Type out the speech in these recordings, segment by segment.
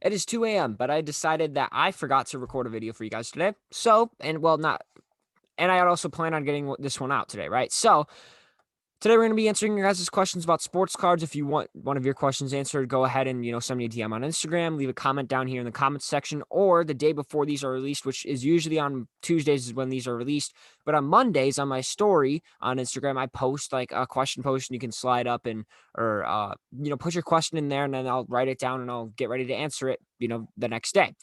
It is 2 a.m., but I decided that I forgot to record a video for you guys today. So, and well, not, and I also plan on getting this one out today, right? So, today we're going to be answering your guys' questions about sports cards. If you want one of your questions answered, go ahead and, send me a DM on Instagram, leave a comment down here in the comments section, or the day before these are released, which is usually on Tuesdays is when these are released. But on Mondays on my story on Instagram, I post like a question post and you can slide up and, or, put your question in there and then I'll write it down and I'll get ready to answer it, the next day.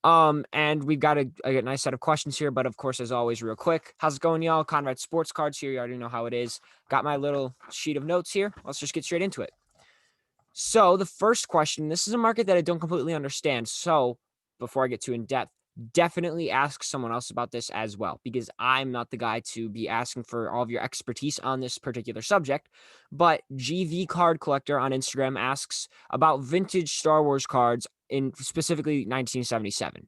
And we've got a nice set of questions here, but of course, as always, real quick, how's it going, y'all? Conrad Sports Cards here. You already know how it is. Got my little sheet of notes here. Let's just get straight into it. So, the first question, this is a market that I don't completely understand. So, before I get too in depth, definitely ask someone else about this as well, because I'm not the guy to be asking for all of your expertise on this particular subject. But GV Card Collector on Instagram asks about vintage Star Wars cards in specifically 1977.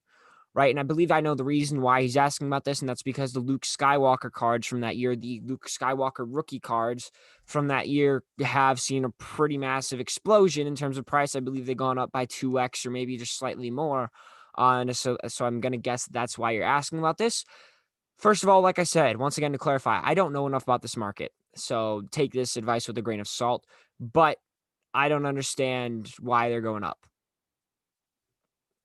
Right. And I believe I know the reason why he's asking about this. And that's because the Luke Skywalker cards from that year, the Luke Skywalker rookie cards from that year, have seen a pretty massive explosion in terms of price. I believe they've gone up by 2x or maybe just slightly more. So I'm going to guess that's why you're asking about this. First of all, like I said, once again, to clarify, I don't know enough about this market. So take this advice with a grain of salt, but I don't understand why they're going up.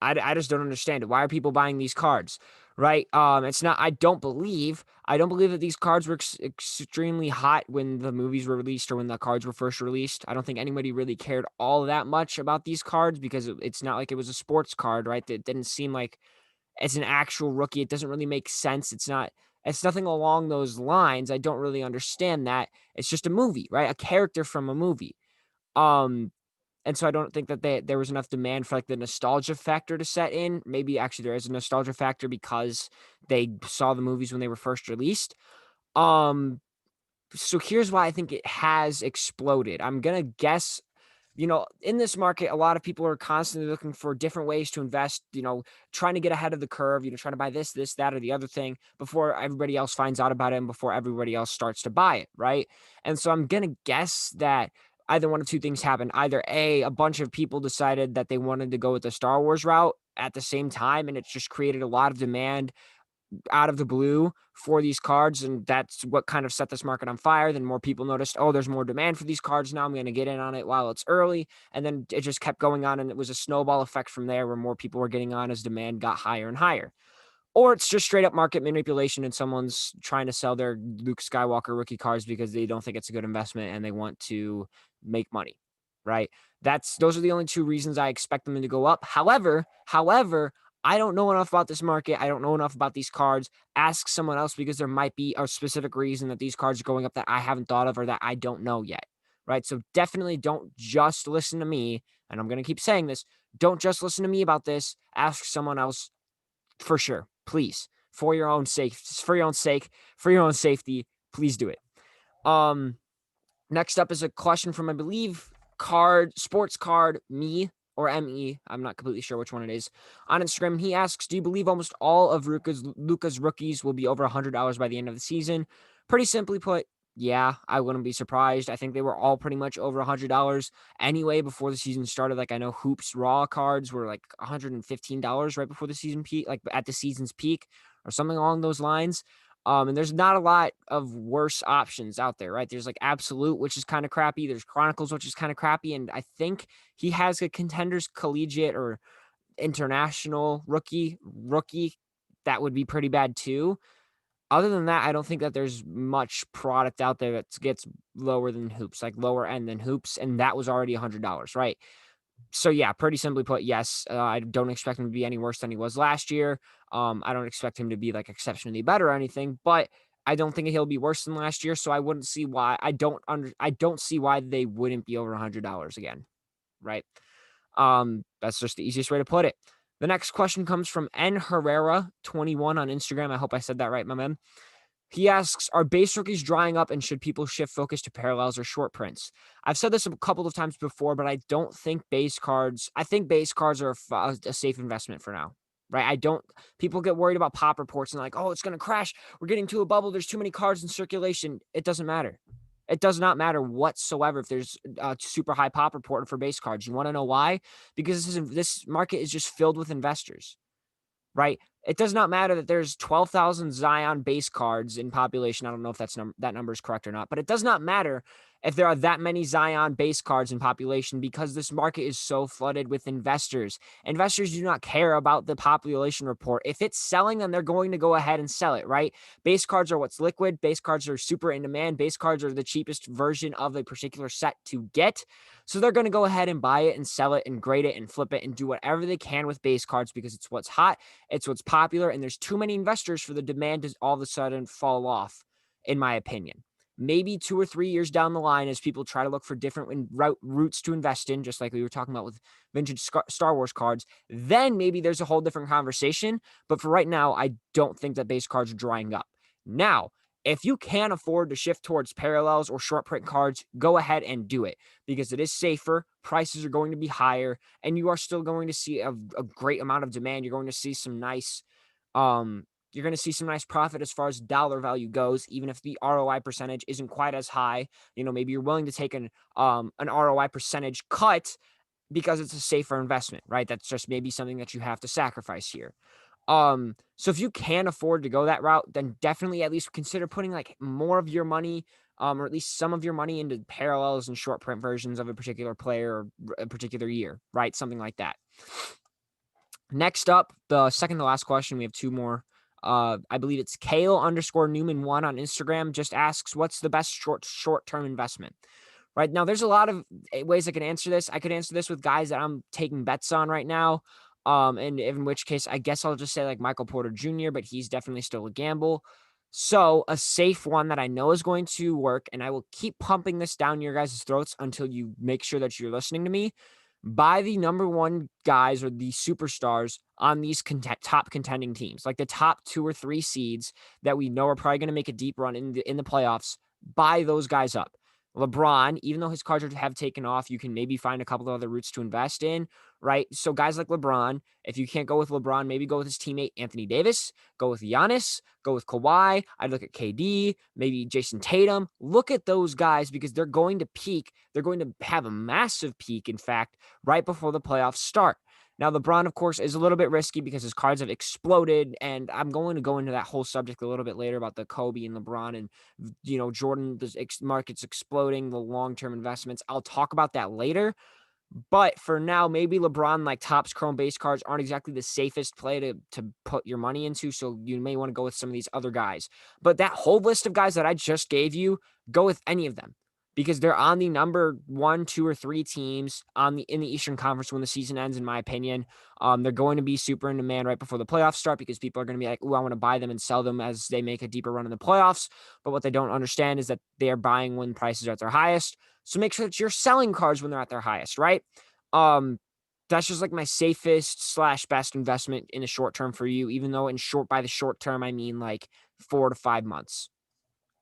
I just don't understand it. Why are people buying these cards? Right? It's not. I don't believe that these cards were extremely hot when the movies were released or when the cards were first released. I don't think anybody really cared all that much about these cards because it's not like it was a sports card, right? That didn't seem like it's an actual rookie. It doesn't really make sense. It's not. It's nothing along those lines. I don't really understand that. It's just a movie, right? A character from a movie. Um, and so I don't think that there was enough demand for like the nostalgia factor to set in. Maybe actually there is a nostalgia factor because they saw the movies when they were first released. Um, so here's why I think it has exploded. I'm gonna guess, in this market, a lot of people are constantly looking for different ways to invest, trying to get ahead of the curve, trying to buy this, that, or the other thing before everybody else finds out about it and before everybody else starts to buy it, right? And so I'm gonna guess that either one of two things happened. Either a bunch of people decided that they wanted to go with the Star Wars route at the same time, and it's just created a lot of demand out of the blue for these cards, and that's what kind of set this market on fire. Then more people noticed, oh, there's more demand for these cards now. I'm going to get in on it while it's early, and then it just kept going on, and it was a snowball effect from there, where more people were getting on as demand got higher and higher. Or it's just straight up market manipulation, and someone's trying to sell their Luke Skywalker rookie cards because they don't think it's a good investment and they want to make money, right? Those are the only two reasons I expect them to go up. However, I don't know enough about this market. I don't know enough about these cards. Ask someone else because there might be a specific reason that these cards are going up that I haven't thought of or that I don't know yet, right? So definitely don't just listen to me. And I'm going to keep saying this. Don't just listen to me about this. Ask someone else for sure. Please, for your own sake, for your own safety, please do it. Um, Next up is a question from, I believe, sports card me or me. I'm not completely sure which one it is. On Instagram, he asks, "Do you believe almost all of Luca's rookies will be over $100 by the end of the season?" Pretty simply put, yeah, I wouldn't be surprised. I think they were all pretty much over $100 anyway before the season started. Like I know Hoops Raw cards were like $115 right before the season peak, like at the season's peak or something along those lines. And there's not a lot of worse options out there, right? There's like Absolute, which is kind of crappy. There's Chronicles, which is kind of crappy. And I think he has a Contenders Collegiate or International rookie that would be pretty bad too. Other than that, I don't think that there's much product out there that gets lower than Hoops, like lower end than Hoops, and that was already $100, right? So yeah, pretty simply put, yes, I don't expect him to be any worse than he was last year. I don't expect him to be like exceptionally better or anything, but I don't think he'll be worse than last year. So I wouldn't see why I don't see why they wouldn't be over $100 again, right? That's just the easiest way to put it. The next question comes from N Herrera 21 on Instagram. I hope I said that right, my man. He asks, are base rookies drying up and should people shift focus to parallels or short prints? I've said this a couple of times before, but I don't think I think base cards are a safe investment for now, right? People get worried about pop reports and like, oh, it's going to crash. We're getting to a bubble. There's too many cards in circulation. It doesn't matter. It does not matter whatsoever if there's a super high pop report for base cards. You want to know why? Because this market is just filled with investors, right? It does not matter that there's 12,000 Zion base cards in population. I don't know if that number is correct or not, but it does not matter if there are that many Zion base cards in population because this market is so flooded with investors. Investors do not care about the population report. If it's selling, then they're going to go ahead and sell it, right? Base cards are what's liquid. Base cards are super in demand. Base cards are the cheapest version of a particular set to get. So they're going to go ahead and buy it and sell it and grade it and flip it and do whatever they can with base cards because it's what's hot. It's what's popular, and there's too many investors for the demand to all of a sudden fall off, in my opinion. Maybe 2 or 3 years down the line, as people try to look for different routes to invest in, just like we were talking about with vintage Star Wars cards, then maybe there's a whole different conversation. But for right now, I don't think that base cards are drying up. Now, if you can afford to shift towards parallels or short print cards, go ahead and do it because it is safer. Prices are going to be higher, and you are still going to see a great amount of demand. You're going to see some nice, you're going to see some nice profit as far as dollar value goes, even if the ROI percentage isn't quite as high. Maybe you're willing to take an ROI percentage cut because it's a safer investment, right? That's just maybe something that you have to sacrifice here. So if you can afford to go that route, then definitely at least consider putting like more of your money, or at least some of your money into parallels and short print versions of a particular player or a particular year, right? Something like that. Next up, the second to last question, we have two more. I believe it's Kale_Newman1 on Instagram just asks, what's the best short-term investment? Right now, there's a lot of ways I can answer this. I could answer this with guys that I'm taking bets on right now. And in which case, I guess I'll just say like Michael Porter Jr., but he's definitely still a gamble. So a safe one that I know is going to work, and I will keep pumping this down your guys' throats until you make sure that you're listening to me. Buy the number one guys or the superstars on these top contending teams, like the top 2 or 3 seeds that we know are probably going to make a deep run in the playoffs. Buy those guys up. LeBron, even though his cards have taken off, you can maybe find a couple of other routes to invest in, right? So guys like LeBron, if you can't go with LeBron, maybe go with his teammate Anthony Davis, go with Giannis, go with Kawhi. I'd look at KD, maybe Jason Tatum. Look at those guys because they're going to peak. They're going to have a massive peak, in fact, right before the playoffs start. Now, LeBron, of course, is a little bit risky because his cards have exploded, and I'm going to go into that whole subject a little bit later about the Kobe and LeBron and, Jordan, the market's exploding, the long-term investments. I'll talk about that later, but for now, maybe LeBron, like Topps Chrome base cards, aren't exactly the safest play to put your money into, so you may want to go with some of these other guys. But that whole list of guys that I just gave you, go with any of them because they're on the number 1, 2, or 3 teams in the Eastern Conference when the season ends, in my opinion. They're going to be super in demand right before the playoffs start because people are going to be like, "Ooh, I want to buy them and sell them as they make a deeper run in the playoffs." But what they don't understand is that they are buying when prices are at their highest. So make sure that you're selling cards when they're at their highest, right? Um, that's just like my safest slash best investment in the short term for you, even though by the short term, I mean like 4 to 5 months.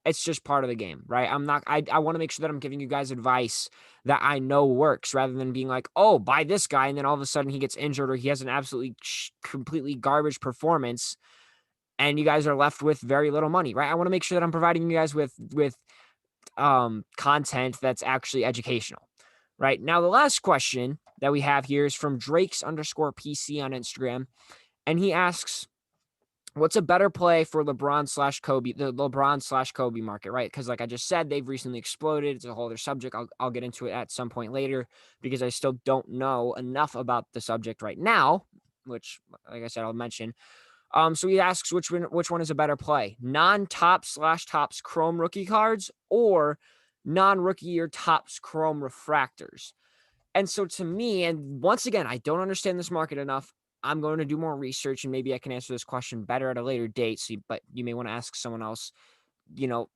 It's just part of the game, right? I want to make sure that I'm giving you guys advice that I know works rather than being like, oh, buy this guy. And then all of a sudden he gets injured or he has an absolutely completely garbage performance and you guys are left with very little money, right? I want to make sure that I'm providing you guys with content that's actually educational. Right now, the last question that we have here is from Drakes_PC on Instagram. And he asks, what's a better play for LeBron/Kobe, the LeBron/Kobe market, right? Because like I just said, they've recently exploded. It's a whole other subject. I'll get into it at some point later because I still don't know enough about the subject right now, which, like I said, I'll mention. So he asks which one is a better play, non-top/Topps Chrome rookie cards or non-rookie or Topps Chrome refractors. And so to me, and once again, I don't understand this market enough. I'm going to do more research and maybe I can answer this question better at a later date. But you may want to ask someone else, you know,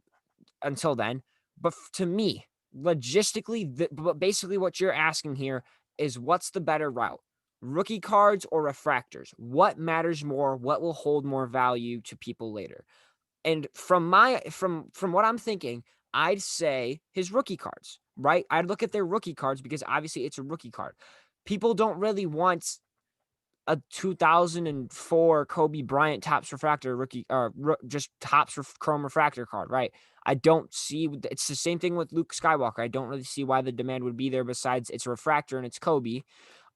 until then. But to me, logistically, but basically what you're asking here is what's the better route? Rookie cards or refractors? What matters more? What will hold more value to people later? And from what I'm thinking, I'd say his rookie cards, right? I'd look at their rookie cards because obviously it's a rookie card. People don't really want a 2004 Kobe Bryant Topps refractor rookie, or just Topps chrome refractor card, right? I don't see. It's the same thing with Luke Skywalker. I don't really see why the demand would be there. Besides, it's a refractor and it's Kobe.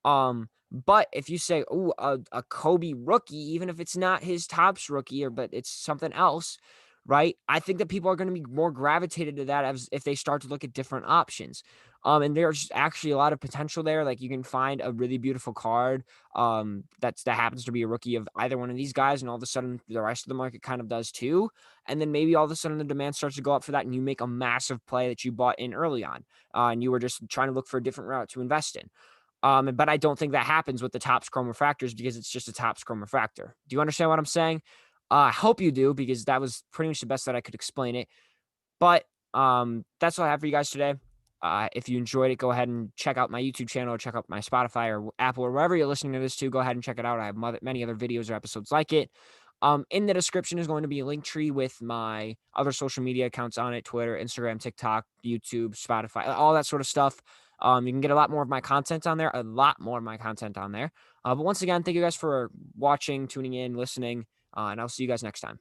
But if you say, oh, a Kobe rookie, even if it's not his Topps rookie, but it's something else, right? I think that people are going to be more gravitated to that as if they start to look at different options. And there's actually a lot of potential there. Like you can find a really beautiful card, that happens to be a rookie of either one of these guys, and all of a sudden the rest of the market kind of does too. And then maybe all of a sudden the demand starts to go up for that, and you make a massive play that you bought in early on, and you were just trying to look for a different route to invest in. But I don't think that happens with the Topps chrome refractors because it's just a Topps chrome refractor. Do you understand what I'm saying? I hope you do, because that was pretty much the best that I could explain it. But that's all I have for you guys today. If you enjoyed it, go ahead and check out my YouTube channel, or check out my Spotify or Apple or wherever you're listening to this to. Go ahead and check it out. I have many other videos or episodes like it. In the description is going to be a link tree with my other social media accounts on it: Twitter, Instagram, TikTok, YouTube, Spotify, all that sort of stuff. You can get a lot more of my content on there, But once again, thank you guys for watching, tuning in, listening, and I'll see you guys next time.